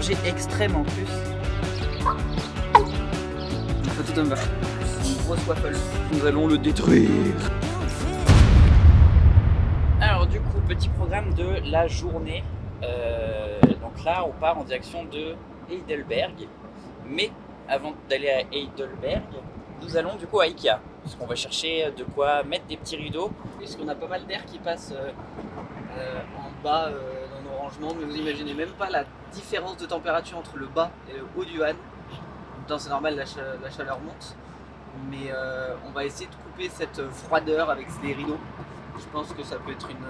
danger extrême en plus. Tout un meurtre. Une grosse waffle. Nous allons le détruire. Alors du coup, petit programme de la journée. Donc là, on part en direction de Heidelberg. Mais avant d'aller à Heidelberg, nous allons du coup à Ikea. Parce qu'on va chercher de quoi mettre des petits rideaux. Parce qu'on a pas mal d'air qui passe en bas dans nos rangements. Mais vous imaginez même pas la différence de température entre le bas et le haut du Han. C'est normal, la chaleur monte, mais on va essayer de couper cette froideur avec les rideaux. Je pense que ça peut être une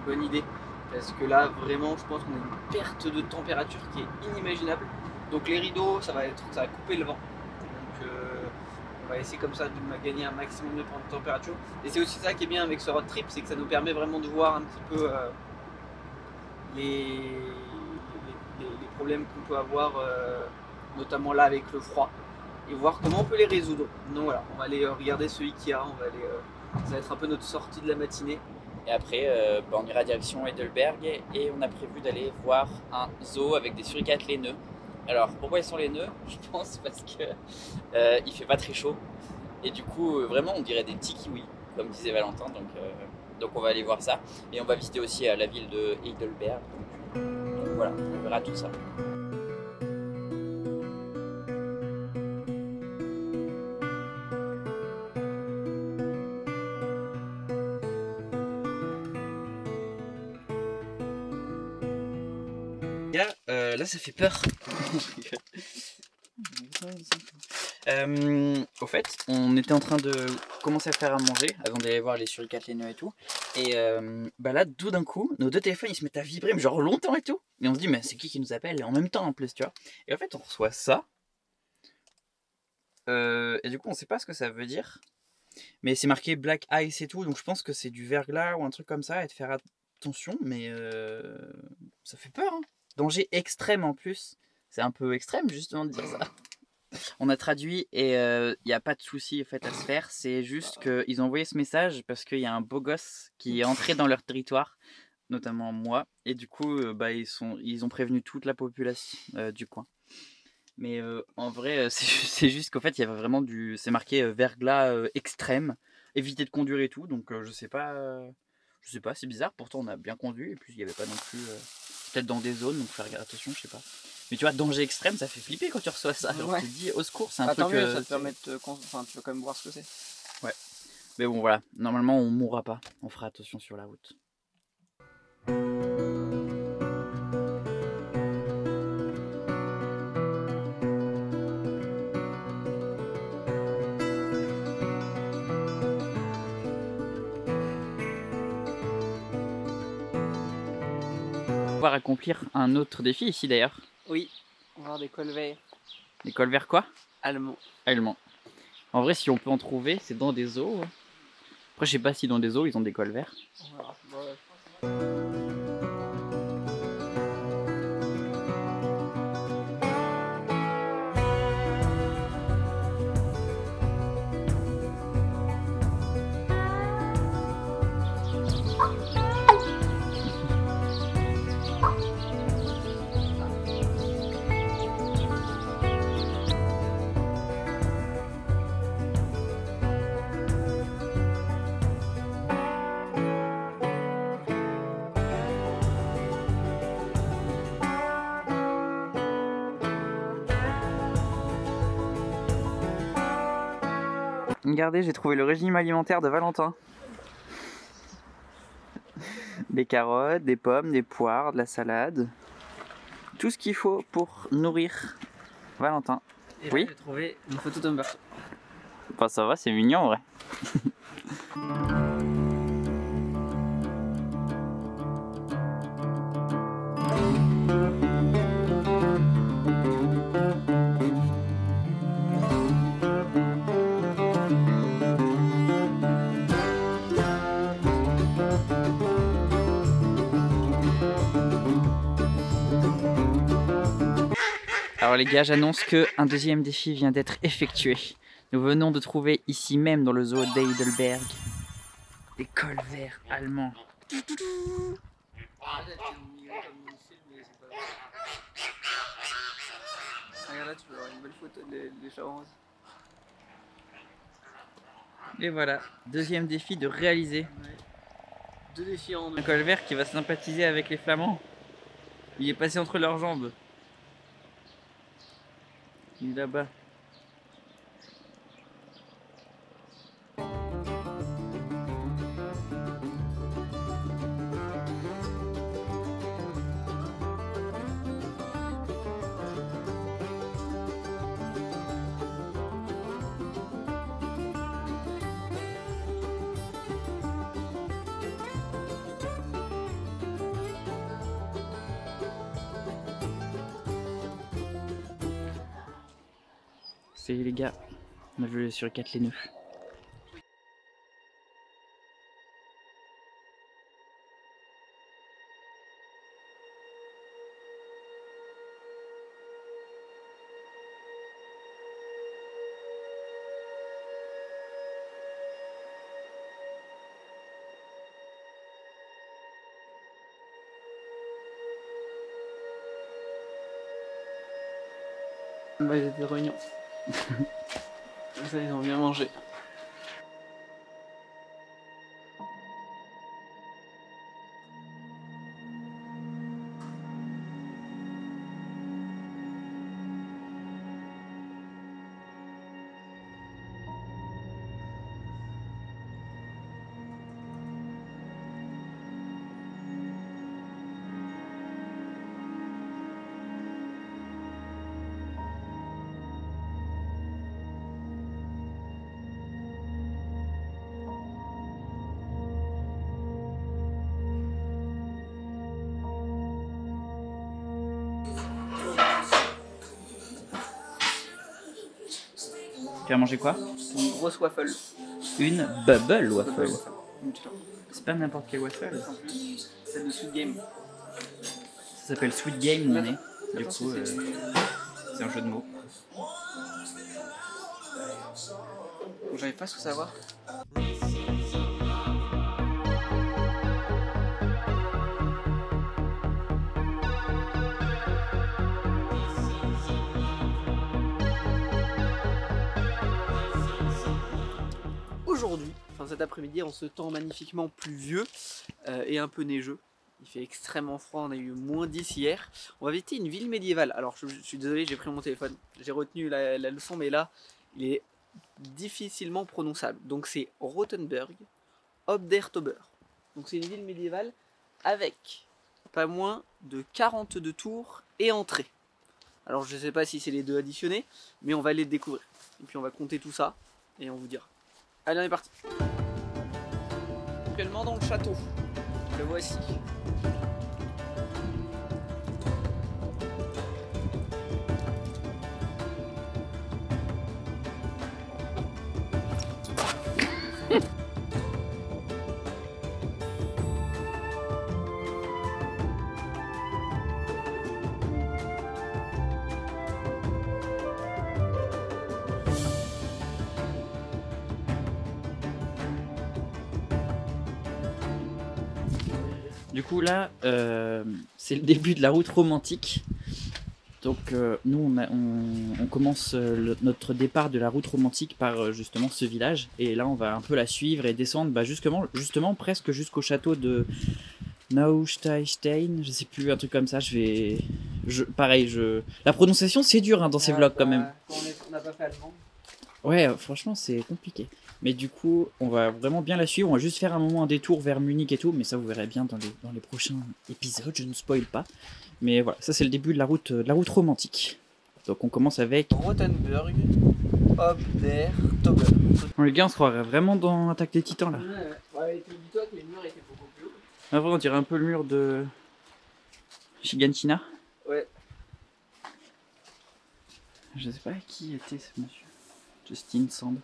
bonne idée, parce que là vraiment je pense qu'on a une perte de température qui est inimaginable. Donc les rideaux, ça va couper le vent. Donc on va essayer comme ça de gagner un maximum de température. Et c'est aussi ça qui est bien avec ce road trip, c'est que ça nous permet vraiment de voir un petit peu les problèmes qu'on peut avoir. Notamment là avec le froid, et voir comment on peut les résoudre. Donc voilà, on va aller regarder ce Ikea, ça va être un peu notre sortie de la matinée. Et après, on ira direction Heidelberg et on a prévu d'aller voir un zoo avec des suricates laineux. Alors pourquoi ils sont laineux? Je pense parce que il fait pas très chaud et du coup vraiment on dirait des petits kiwis, comme disait Valentin. Donc on va aller voir ça et on va visiter aussi la ville de Heidelberg. Donc voilà, on verra tout ça. Là ça fait peur. Au fait, on était en train de commencer à faire à manger avant d'aller voir les suricates laineux et tout. Et là, tout d'un coup, nos deux téléphones ils se mettent à vibrer, mais genre longtemps et tout. Et on se dit, mais c'est qui nous appelle? Et en même temps en plus, tu vois. Et en fait, on reçoit ça. Et du coup, on sait pas ce que ça veut dire. Mais c'est marqué Black Ice et tout. Donc je pense que c'est du verglas ou un truc comme ça. Et de faire attention, mais ça fait peur, hein. Danger extrême en plus. C'est un peu extrême justement de dire ça. On a traduit et il n'y a pas de souci en fait à se faire. C'est juste qu'ils ont envoyé ce message parce qu'il y a un beau gosse qui est entré dans leur territoire, notamment moi. Et du coup, ils ont prévenu toute la population du coin. Mais en vrai, c'est juste qu'en fait, il y avait vraiment c'est marqué verglas extrême. Éviter de conduire et tout. Donc je sais pas, c'est bizarre. Pourtant, on a bien conduit et puis il n'y avait pas non plus... peut-être dans des zones, donc faire attention, je sais pas. Mais tu vois, danger extrême, ça fait flipper quand tu reçois ça. Alors tu te dis, au secours, c'est un truc... Tant mieux, ça te permet de tu vas quand même voir ce que c'est. Ouais. Mais bon, voilà. Normalement, on mourra pas. On fera attention sur la route. On va accomplir un autre défi ici d'ailleurs. Oui, on va voir des cols verts. Des cols verts quoi? Allemands. Allemands. En vrai, si on peut en trouver, c'est dans des zoos. Après, je sais pas si dans des zoos ils ont des cols verts. On verra. Regardez, j'ai trouvé le régime alimentaire de Valentin. Des carottes, des pommes, des poires, de la salade. Tout ce qu'il faut pour nourrir Valentin. Et oui, j'ai trouvé une photo d'un berceau. Bah, ça va, c'est mignon en vrai. Alors les gars, j'annonce qu'un deuxième défi vient d'être effectué. Nous venons de trouver ici même dans le zoo d'Heidelberg des cols verts allemands. les flamants roses. Et voilà, deuxième défi de réaliser. Ouais. 2 défis en Un col vert qui va sympathiser avec les flamands. Il est passé entre leurs jambes. Il est là-bas. C'est les gars, on a vu sur 4 les nœuds. Bah, ils étaient de réunion. Comme ça, ils ont bien mangé. Tu as mangé quoi? Une grosse waffle. Une bubble waffle. Une C'est pas n'importe quelle waffle. En plus, c'est de Sweet Game. Ça s'appelle Sweet Game, mon nez. Du Attends, coup, c'est un jeu de mots. J'arrive pas à tout savoir. Aujourd'hui, enfin cet après-midi, en ce temps magnifiquement pluvieux et un peu neigeux, il fait extrêmement froid, on a eu -10 hier. On va visiter une ville médiévale. Alors je suis désolé, j'ai pris mon téléphone, j'ai retenu la leçon, mais là, il est difficilement prononçable. Donc c'est Rothenburg ob der Tauber. Donc c'est une ville médiévale avec pas moins de 42 tours et entrées. Alors je sais pas si c'est les deux additionnés, mais on va les découvrir. Et puis on va compter tout ça et on vous dira. Allez, on est parti. Actuellement dans le château. Le voici. Du coup là, c'est le début de la route romantique. Donc nous on commence notre départ de la route romantique par justement ce village. Et là on va un peu la suivre et descendre justement presque jusqu'au château de Neustein, je sais plus, un truc comme ça. La prononciation c'est dur hein, dans ces vlogs quand même. On n'a pas fait allemand. Ouais, franchement c'est compliqué. Mais du coup, on va vraiment bien la suivre. On va juste faire un détour vers Munich et tout. Mais ça, vous verrez bien dans les prochains épisodes. Je ne spoil pas. Mais voilà, ça c'est le début de la route romantique. Donc on commence avec Rothenburg ob der Tauber. Les gars, on se croirait vraiment dans Attaque des Titans là. Ouais, dis-toi que les murs étaient beaucoup plus hauts. Avant, on dirait un peu le mur de Shiganshina. Ouais. Je sais pas qui était ce monsieur. Justin Sand.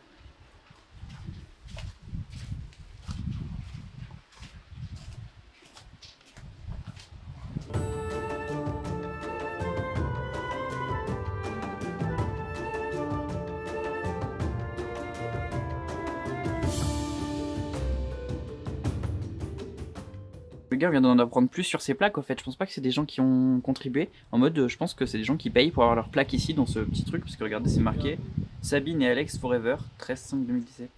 Les gars vient d'en apprendre plus sur ces plaques. En fait, je pense pas que c'est des gens qui ont contribué. En mode, je pense que c'est des gens qui payent pour avoir leur plaque ici dans ce petit truc. Parce que regardez, c'est marqué Sabine et Alex Forever, 13/5/2017.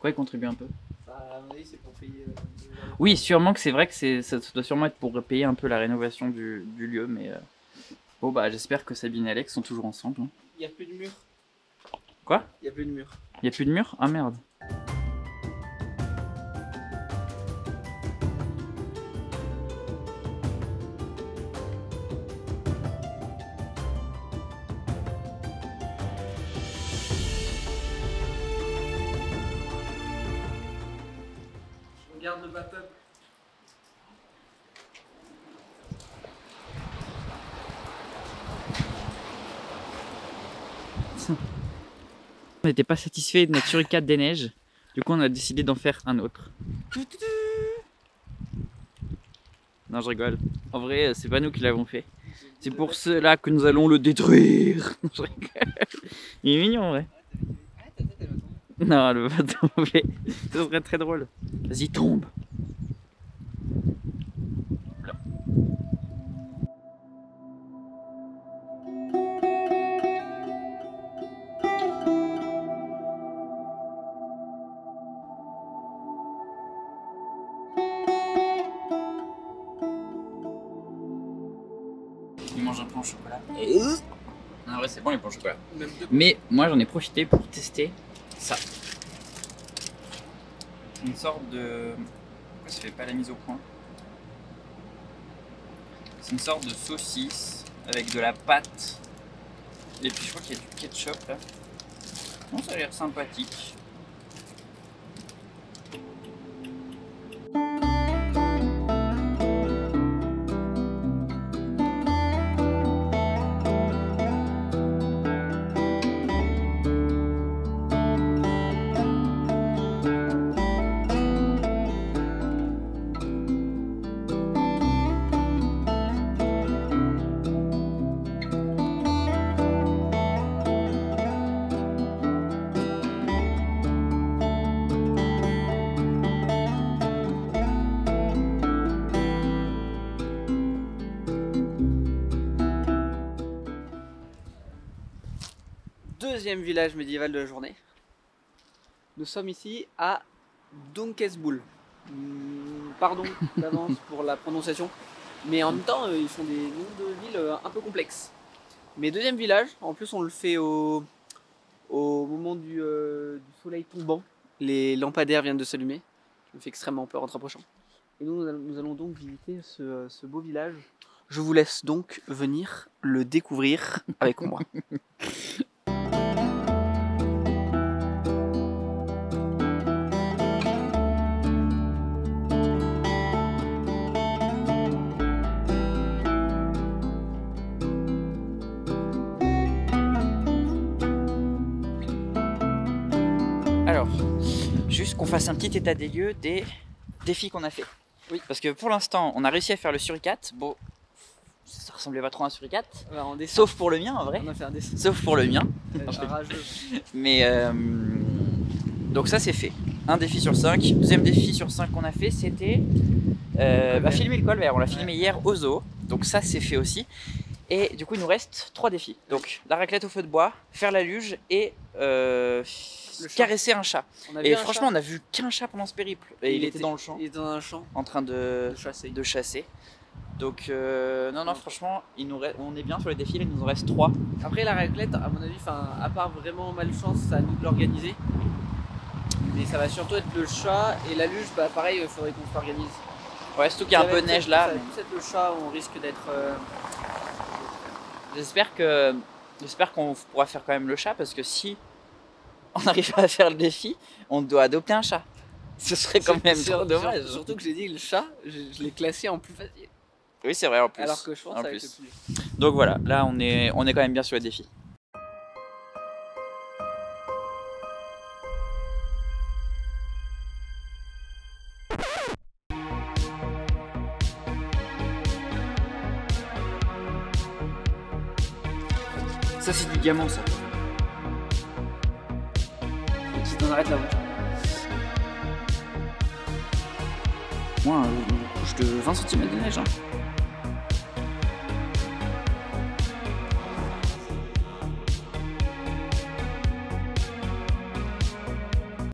Quoi, ils contribuent un peu? À mon avis, c'est pour payer. Oui, sûrement que c'est vrai que ça doit sûrement être pour payer un peu la rénovation du lieu. Mais bon, bah, j'espère que Sabine et Alex sont toujours ensemble. Hein. Il n'y a plus de mur. Quoi? Il n'y a plus de mur. Il y a plus de mur? Ah merde. Regarde le bathtub. On n'était pas satisfait de notre suricate des neiges. Du coup, on a décidé d'en faire un autre. Non, je rigole. En vrai, c'est pas nous qui l'avons fait. C'est pour cela que nous allons le détruire. Je rigole. Il est mignon, ouais. Non, le va tomber. Ça serait très drôle. Vas-y, tombe. Il mange un pain au chocolat. En vrai, c'est bon les pains au chocolat. Mais moi, j'en ai profité pour tester ça. C'est une sorte de... Pourquoi ça fait pas la mise au point? C'est une sorte de saucisse avec de la pâte. Et puis je crois qu'il y a du ketchup là. Bon, ça a l'air sympathique. Deuxième village médiéval de la journée. Nous sommes ici à Donkesbull. Pardon d'avance pour la prononciation, mais en même temps ils font des noms de villes un peu complexes. Mais deuxième village, en plus on le fait au moment du soleil tombant. Les lampadaires viennent de s'allumer. Ça me fait extrêmement peur en te rapprochant. Et nous allons donc visiter ce beau village. Je vous laisse donc venir le découvrir avec moi. Alors, juste qu'on fasse un petit état des lieux des défis qu'on a fait. Oui, parce que pour l'instant, on a réussi à faire le suricate. Bon, ça ressemblait pas trop à un suricate. Sauf pour le mien, en vrai. On a fait un dessin. Sauf pour le mien. Rageux. Mais donc ça c'est fait. Un défi sur 5. Deuxième défi sur 5 qu'on a fait, c'était filmer le colvert. On l'a filmé hier au zoo. Donc ça c'est fait aussi. Et du coup il nous reste 3 défis. Donc la raclette au feu de bois, faire la luge et caresser un chat. Et franchement on a vu qu'un chat pendant ce périple. Et il était dans le champ. Il était dans un champ. En train de chasser. Donc non franchement on est bien sur les défis, il nous en reste 3. Après la raclette à mon avis, à part vraiment malchance, c'est à nous de l'organiser. Mais ça va surtout être le chat et la luge, pareil il faudrait qu'on s'organise. Ouais, surtout qu'il y a un peu de neige là. Ça va être le chat où on risque d'être... J'espère qu'on pourra faire quand même le chat parce que si on arrive à faire le défi, on doit adopter un chat. Ce serait quand même trop dommage. Surtout que j'ai dit le chat, je l'ai classé en plus facile. Oui, c'est vrai en plus. Alors que je pense avec le plus. Donc voilà, là on est quand même bien sur le défi. Ça c'est du diamant ça. Qui t'en arrête là-bas. Moi, de 20 cm de neige. Hein.